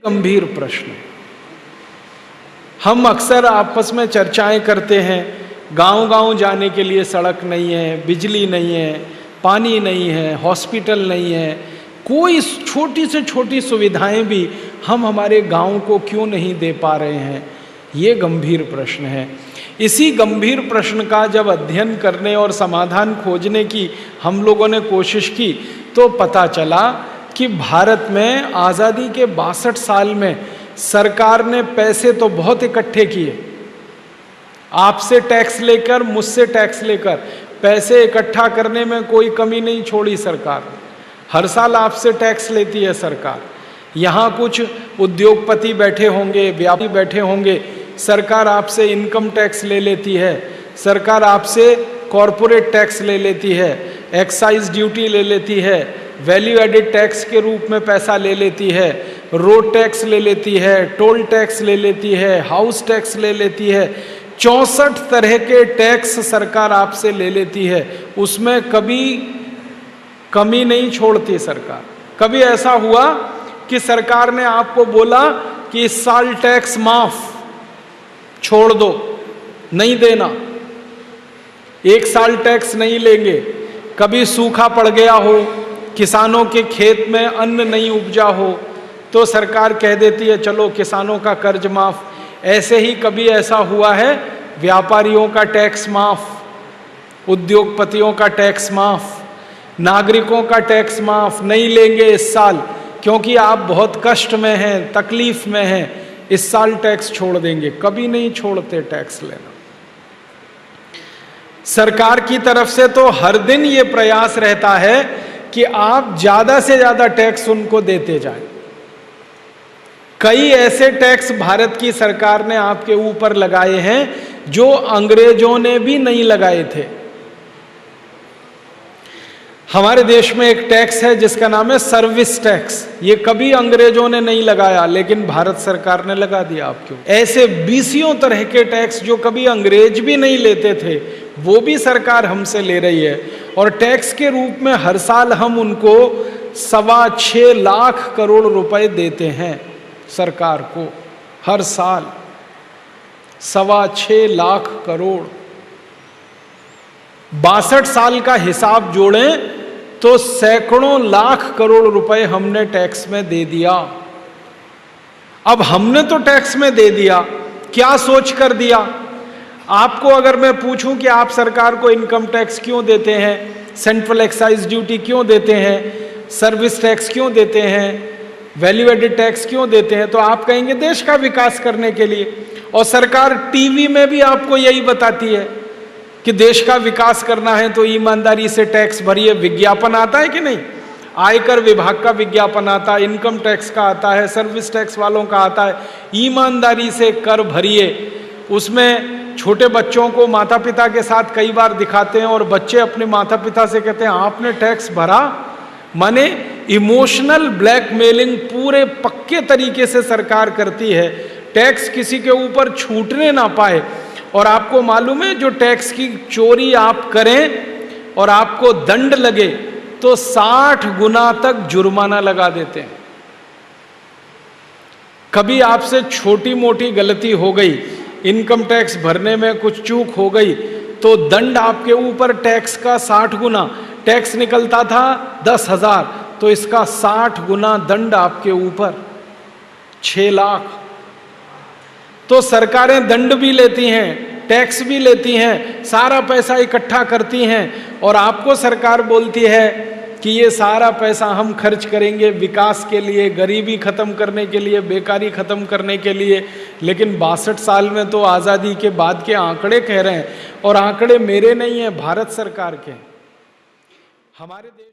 गंभीर प्रश्न है। हम अक्सर आपस में चर्चाएं करते हैं, गांव-गांव जाने के लिए सड़क नहीं है, बिजली नहीं है, पानी नहीं है, हॉस्पिटल नहीं है, कोई छोटी से छोटी सुविधाएं भी हम हमारे गांव को क्यों नहीं दे पा रहे हैं, ये गंभीर प्रश्न है। इसी गंभीर प्रश्न का जब अध्ययन करने और समाधान खोजने की हम लोगों ने कोशिश की तो पता चला कि भारत में आज़ादी के 62 साल में सरकार ने पैसे तो बहुत इकट्ठे किए, आपसे टैक्स लेकर, मुझसे टैक्स लेकर पैसे इकट्ठा करने में कोई कमी नहीं छोड़ी सरकार। हर साल आपसे टैक्स लेती है सरकार। यहाँ कुछ उद्योगपति बैठे होंगे, व्यापारी बैठे होंगे, सरकार आपसे इनकम टैक्स ले लेती है, सरकार आपसे कॉरपोरेट टैक्स ले लेती है, एक्साइज ड्यूटी ले लेती है, वैल्यू एडेड टैक्स के रूप में पैसा ले लेती है, रोड टैक्स ले लेती है, टोल टैक्स ले लेती है, हाउस टैक्स ले लेती है। 64 तरह के टैक्स सरकार आपसे ले लेती है, उसमें कभी कमी नहीं छोड़ती सरकार। कभी ऐसा हुआ कि सरकार ने आपको बोला कि इस साल टैक्स माफ छोड़ दो, नहीं देना, एक साल टैक्स नहीं लेंगे। कभी सूखा पड़ गया हो, किसानों के खेत में अन्न नहीं उपजा हो, तो सरकार कह देती है चलो किसानों का कर्ज माफ। ऐसे ही कभी ऐसा हुआ है, व्यापारियों का टैक्स माफ, उद्योगपतियों का टैक्स माफ, नागरिकों का टैक्स माफ, नहीं लेंगे इस साल क्योंकि आप बहुत कष्ट में हैं, तकलीफ में हैं, इस साल टैक्स छोड़ देंगे। कभी नहीं छोड़ते टैक्स लेना। सरकार की तरफ से तो हर दिन ये प्रयास रहता है कि आप ज्यादा से ज्यादा टैक्स उनको देते जाएं। कई ऐसे टैक्स भारत की सरकार ने आपके ऊपर लगाए हैं जो अंग्रेजों ने भी नहीं लगाए थे। हमारे देश में एक टैक्स है जिसका नाम है सर्विस टैक्स। ये कभी अंग्रेजों ने नहीं लगाया, लेकिन भारत सरकार ने लगा दिया आपके। ऐसे बीसियों तरह के टैक्स जो कभी अंग्रेज भी नहीं लेते थे, वो भी सरकार हमसे ले रही है। और टैक्स के रूप में हर साल हम उनको 6.25 लाख करोड़ रुपए देते हैं सरकार को। हर साल 6.25 लाख करोड़। 62 साल का हिसाब जोड़ें तो सैकड़ों लाख करोड़ रुपए हमने टैक्स में दे दिया। अब हमने तो टैक्स में दे दिया, क्या सोच कर दिया? आपको अगर मैं पूछूं कि आप सरकार को इनकम टैक्स क्यों देते हैं, सेंट्रल एक्साइज ड्यूटी क्यों देते हैं, सर्विस टैक्स क्यों देते हैं, वैल्यू एडेड टैक्स क्यों देते हैं, तो आप कहेंगे देश का विकास करने के लिए। और सरकार टीवी में भी आपको यही बताती है कि देश का विकास करना है तो ईमानदारी से टैक्स भरिए। विज्ञापन आता है कि नहीं? आयकर विभाग का विज्ञापन आता है, इनकम टैक्स का आता है, सर्विस टैक्स वालों का आता है। ईमानदारी से कर भरिए। उसमें छोटे बच्चों को माता पिता के साथ कई बार दिखाते हैं और बच्चे अपने माता पिता से कहते हैं आपने टैक्स भरा। माने इमोशनल ब्लैकमेलिंग पूरे पक्के तरीके से सरकार करती है, टैक्स किसी के ऊपर छूटने ना पाए। और आपको मालूम है जो टैक्स की चोरी आप करें और आपको दंड लगे तो 60 गुना तक जुर्माना लगा देते हैं। कभी आपसे छोटी मोटी गलती हो गई, इनकम टैक्स भरने में कुछ चूक हो गई, तो दंड आपके ऊपर टैक्स का 60 गुना। टैक्स निकलता था 10,000, तो इसका 60 गुना दंड आपके ऊपर, 6 लाख। तो सरकारें दंड भी लेती हैं, टैक्स भी लेती हैं, सारा पैसा इकट्ठा करती हैं और आपको सरकार बोलती है कि ये सारा पैसा हम खर्च करेंगे विकास के लिए, गरीबी खत्म करने के लिए, बेकारी खत्म करने के लिए। लेकिन 62 साल में तो आज़ादी के बाद के आंकड़े कह रहे हैं, और आंकड़े मेरे नहीं हैं, भारत सरकार के। हमारे देश